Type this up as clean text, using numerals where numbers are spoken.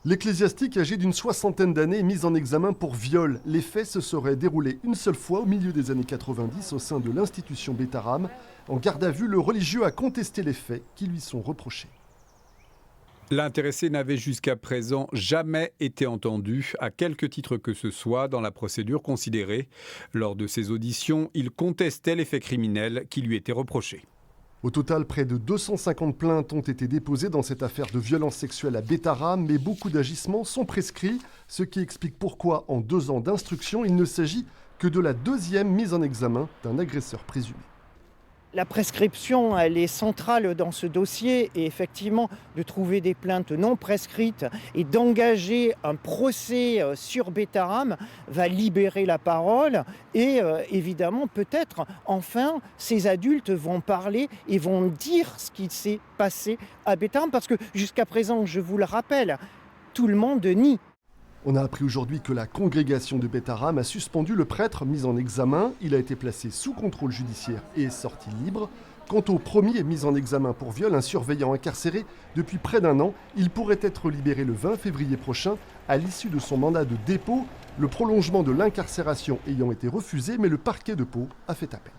L'ecclésiastique âgé d'une soixantaine d'années est mis en examen pour viol. Les faits se seraient déroulés une seule fois au milieu des années 90 au sein de l'institution Beth-Aram. En garde à vue, le religieux a contesté les faits qui lui sont reprochés. L'intéressé n'avait jusqu'à présent jamais été entendu, à quelque titre que ce soit, dans la procédure considérée. Lors de ses auditions, il contestait les faits criminels qui lui étaient reprochés. Au total, près de 250 plaintes ont été déposées dans cette affaire de violence sexuelle à Beth-Aram, mais beaucoup d'agissements sont prescrits, ce qui explique pourquoi, en 2 ans d'instruction, il ne s'agit que de la 2e mise en examen d'un agresseur présumé. La prescription, elle est centrale dans ce dossier et effectivement, de trouver des plaintes non prescrites et d'engager un procès sur Beth-Aram va libérer la parole et évidemment, peut-être, enfin, ces adultes vont parler et vont dire ce qui s'est passé à Beth-Aram parce que jusqu'à présent, je vous le rappelle, tout le monde nie. On a appris aujourd'hui que la congrégation de Beth-Aram a suspendu le prêtre mis en examen. Il a été placé sous contrôle judiciaire et est sorti libre. Quant au premier mis en examen pour viol, un surveillant incarcéré depuis près d'1 an, il pourrait être libéré le 20 février prochain à l'issue de son mandat de dépôt. Le prolongement de l'incarcération ayant été refusé, mais le parquet de Pau a fait appel.